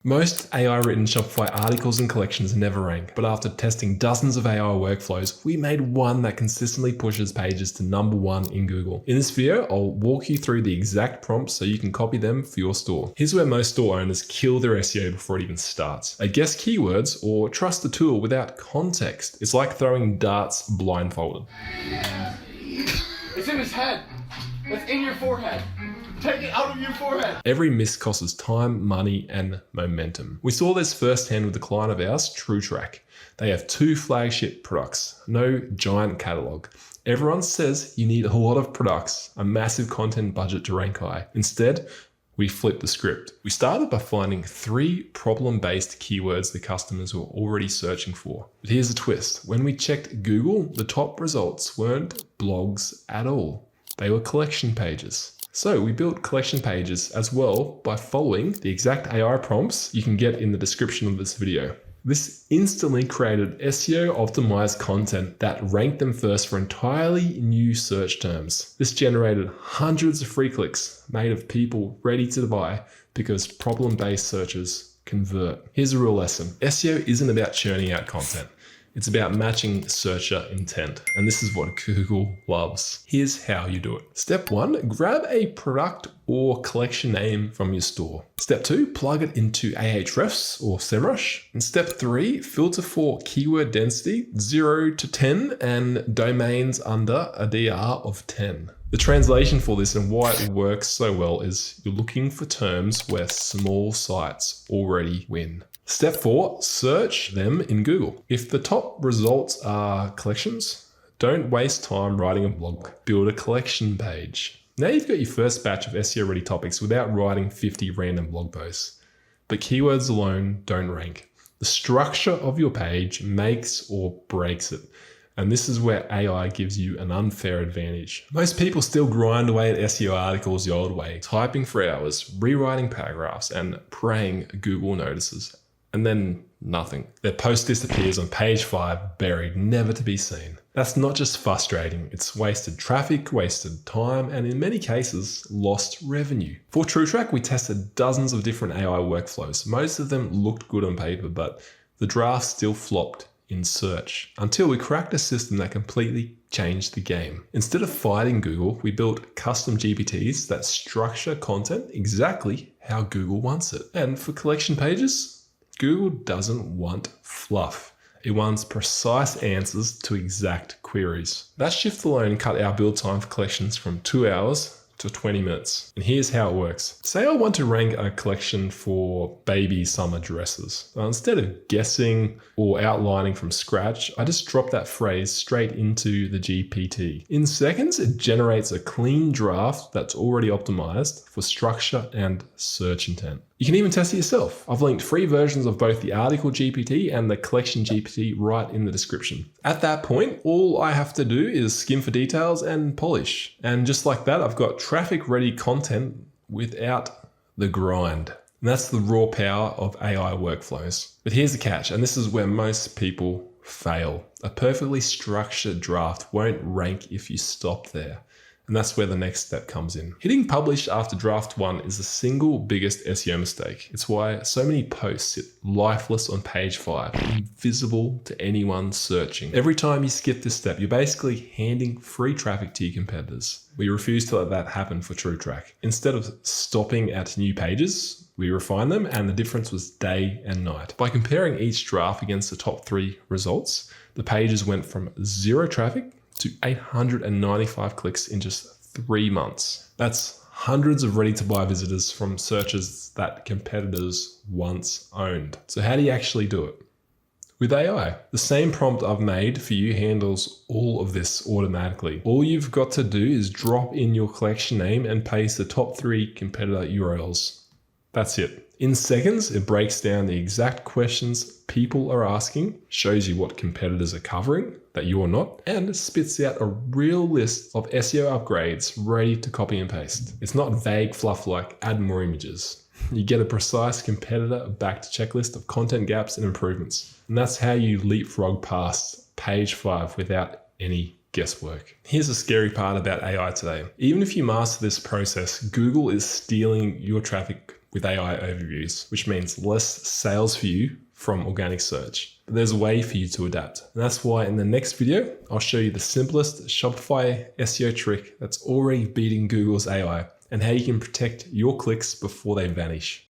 Most AI-written Shopify articles and collections never rank, but after testing dozens of AI workflows, we made one that consistently pushes pages to #1 in Google. In this video, I'll walk you through the exact prompts so you can copy them for your store. Here's where most store owners kill their SEO before it even starts. They guess keywords or trust the tool without context. It's like throwing darts blindfolded. It's in his head. It's in your forehead. Take it out of your forehead. Every miss costs us time, money, and momentum. We saw this firsthand with the client of ours, TrueTrack. They have 2 flagship products, no giant catalog. Everyone says you need a lot of products, a massive content budget to rank high. Instead, we flipped the script. We started by finding 3 problem-based keywords the customers were already searching for. But here's the twist. When we checked Google, the top results weren't blogs at all. They were collection pages. So we built collection pages as well by following the exact AI prompts you can get in the description of this video. This instantly created SEO optimized content that ranked them first for entirely new search terms. This generated hundreds of free clicks made of people ready to buy because problem-based searches convert. Here's a real lesson. SEO isn't about churning out content. It's about matching searcher intent, and this is what Google loves. Here's how you do it. Step 1, grab a product or collection name from your store. Step 2, plug it into Ahrefs or SEMrush. And step 3, filter for keyword density 0 to 10 and domains under a DR of 10. The translation for this and why it works so well is you're looking for terms where small sites already win. Step 4, search them in Google. If the top results are collections, don't waste time writing a blog. Build a collection page. Now you've got your first batch of SEO-ready topics without writing 50 random blog posts. But keywords alone don't rank. The structure of your page makes or breaks it. And this is where AI gives you an unfair advantage. Most people still grind away at SEO articles the old way, typing for hours, rewriting paragraphs, and praying Google notices. And then nothing. Their post disappears on page 5, buried, never to be seen. That's not just frustrating, it's wasted traffic, wasted time, and in many cases, lost revenue. For TrueTrack, we tested dozens of different AI workflows. Most of them looked good on paper, but the draft still flopped in search until we cracked a system that completely changed the game. Instead of fighting Google, we built custom GPTs that structure content exactly how Google wants it. And for collection pages, Google doesn't want fluff. It wants precise answers to exact queries. That shift alone cut our build time for collections from 2 hours to 20 minutes. And here's how it works. Say I want to rank a collection for baby summer dresses. Instead of guessing or outlining from scratch, I just drop that phrase straight into the GPT. In seconds, it generates a clean draft that's already optimized for structure and search intent. You can even test it yourself. I've linked free versions of both the article GPT and the collection GPT right in the description. At that point, all I have to do is skim for details and polish. And just like that, I've got traffic-ready content without the grind. And that's the raw power of AI workflows. But here's the catch, and this is where most people fail. A perfectly structured draft won't rank if you stop there. And that's where the next step comes in. Hitting publish after draft 1 is the single biggest SEO mistake. It's why so many posts sit lifeless on page 5, invisible to anyone searching. Every time you skip this step, you're basically handing free traffic to your competitors. We refuse to let that happen for TrueTrack. Instead of stopping at new pages, we refined them, and the difference was day and night. By comparing each draft against the top 3 results, the pages went from 0 traffic to 895 clicks in just 3 months. That's hundreds of ready-to-buy visitors from searches that competitors once owned. So how do you actually do it? With AI. The same prompt I've made for you handles all of this automatically. All you've got to do is drop in your collection name and paste the top 3 competitor URLs. That's it. In seconds, it breaks down the exact questions people are asking, shows you what competitors are covering that you're not, and spits out a real list of SEO upgrades ready to copy and paste. It's not vague fluff like add more images. You get a precise competitor-backed checklist of content gaps and improvements. And that's how you leapfrog past page 5 without any guesswork. Here's the scary part about AI today. Even if you master this process, Google is stealing your traffic with AI overviews, which means less sales for you from organic search. But there's a way for you to adapt. And that's why in the next video, I'll show you the simplest Shopify SEO trick that's already beating Google's AI and how you can protect your clicks before they vanish.